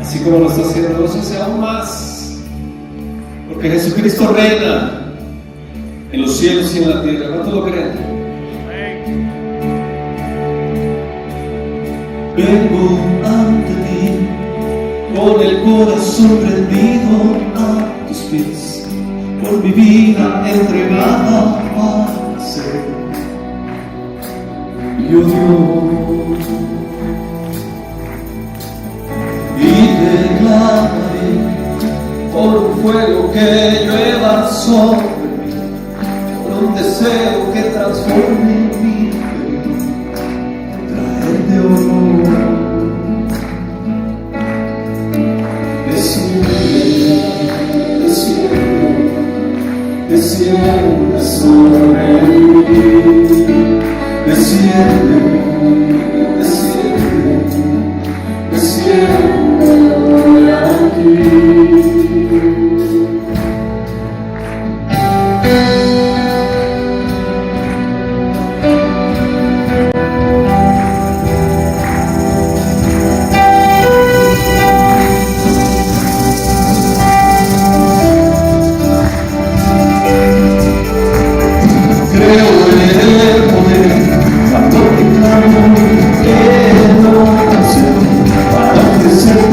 así como lo está haciendo, lo hace aún más, porque Jesucristo reina en los cielos y en la tierra. ¿Cuánto lo creen? Vengo ante ti con el corazón rendido a tus pies, por mi vida entregada a ser. Yo Dios, y declararé por un fuego que llueva sobre mí, por un deseo que transforme mi vida, traerte honor. Desciende sobre mí, desciende aquí. Para ofrecer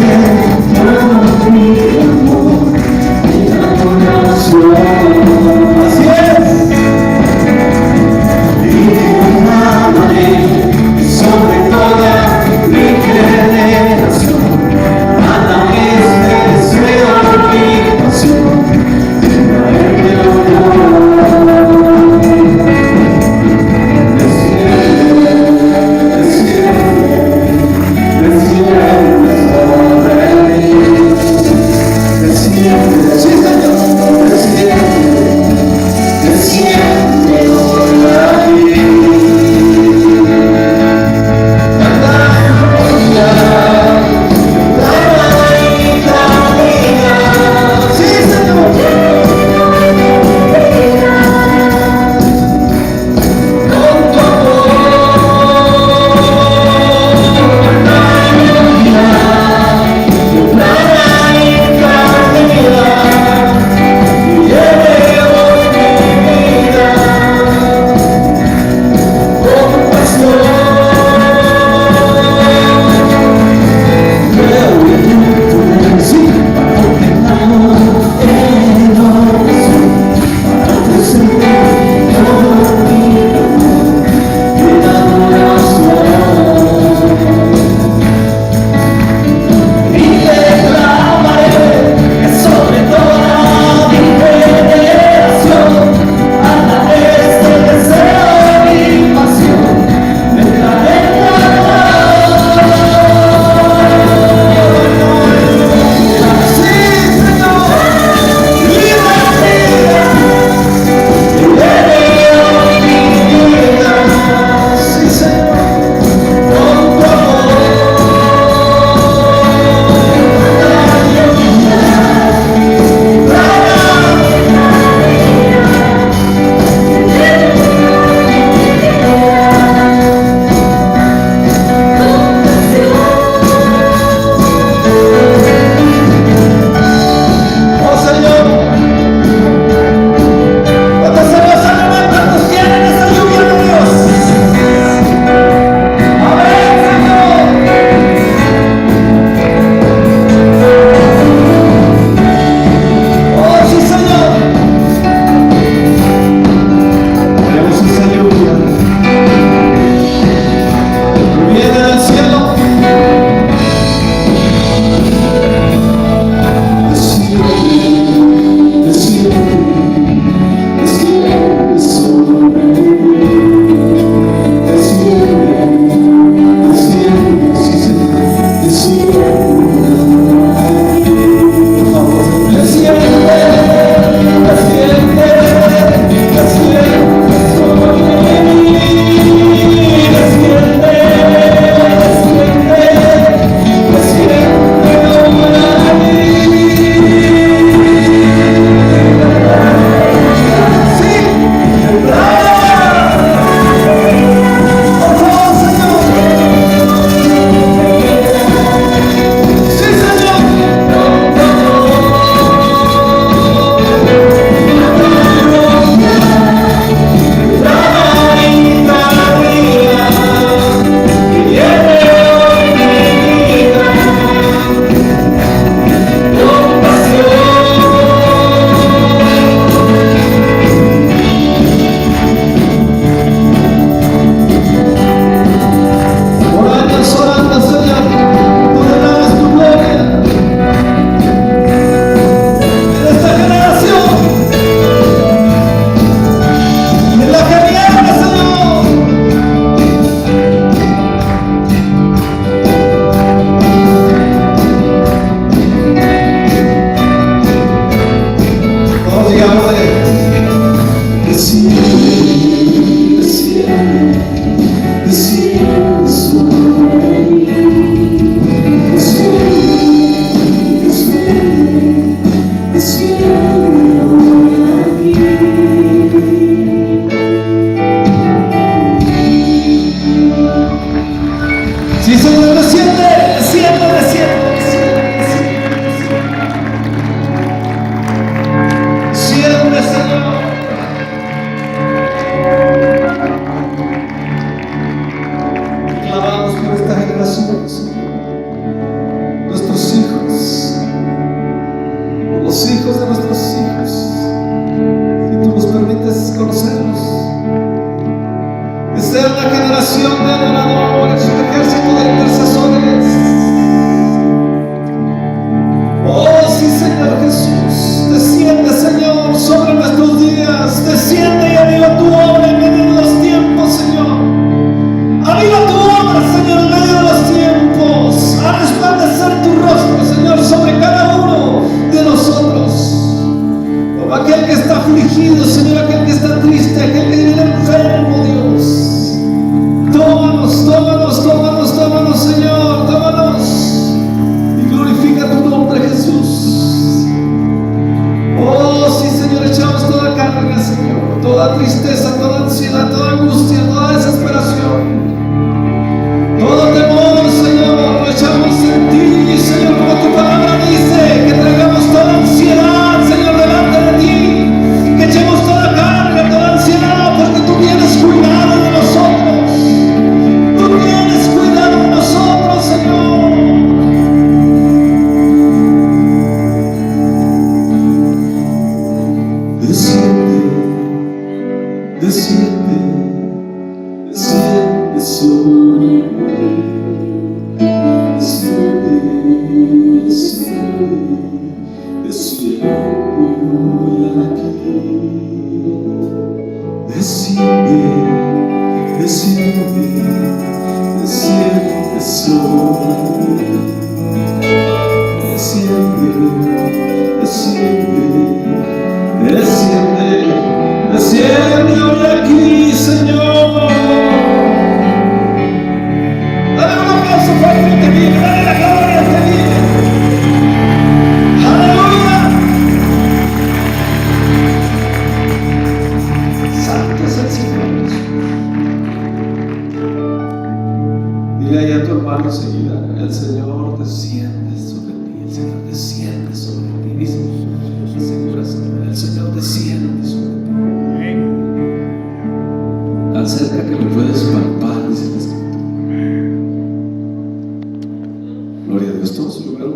hijos de nuestros hijos, si tú nos permites conocerlos, que sea una generación de adoradores, un ejército de intercesores. Oh sí, Señor Jesús, desciende, Señor, sobre nuestros días, desciende y aviva tu obra en medio de los tiempos, Señor. Aviva tu obra, Señor, en medio de los tiempos. A resplandecer tu rostro, Señor, sobre cada uno de nosotros. Como aquel que está afligido, Señor, aquel que está triste, aquel que vive enfermo, Dios. Tómanos, tómanos, tómanos, tómanos, Señor, tómanos. Y glorifica tu nombre, Jesús. Oh, sí, Señor, echamos toda carga, Señor, toda tristeza, toda ansiedad, toda angustia, toda desesperación. Todo temor, Señor, lo echamos en ti, Señor, como tu palabra dice, que traigamos toda ansiedad, Señor, delante de ti, que echemos toda carga, toda ansiedad, porque tú tienes cuidado de nosotros, tú tienes cuidado de nosotros, Señor. Desciende, desciende, desciende sobre mí. Desciende, desciende, desciende hoy aquí. Desciende, desciende, desciende sobre mí. Desciende, desciende, desciende, desciende hoy aquí, Señor. Dale un aplauso fuerte que vive, dale la gloria que vive. Aleluya. Santo es el Señor. Dile ahí a tu hermano enseguida, el Señor desciende sobre ti, el Señor desciende sobre ti. Dice el Señor desciende sobre ti. Tan cerca que lo puedes palpar, dice la Escritura. Gloria a Dios, todo su lugar.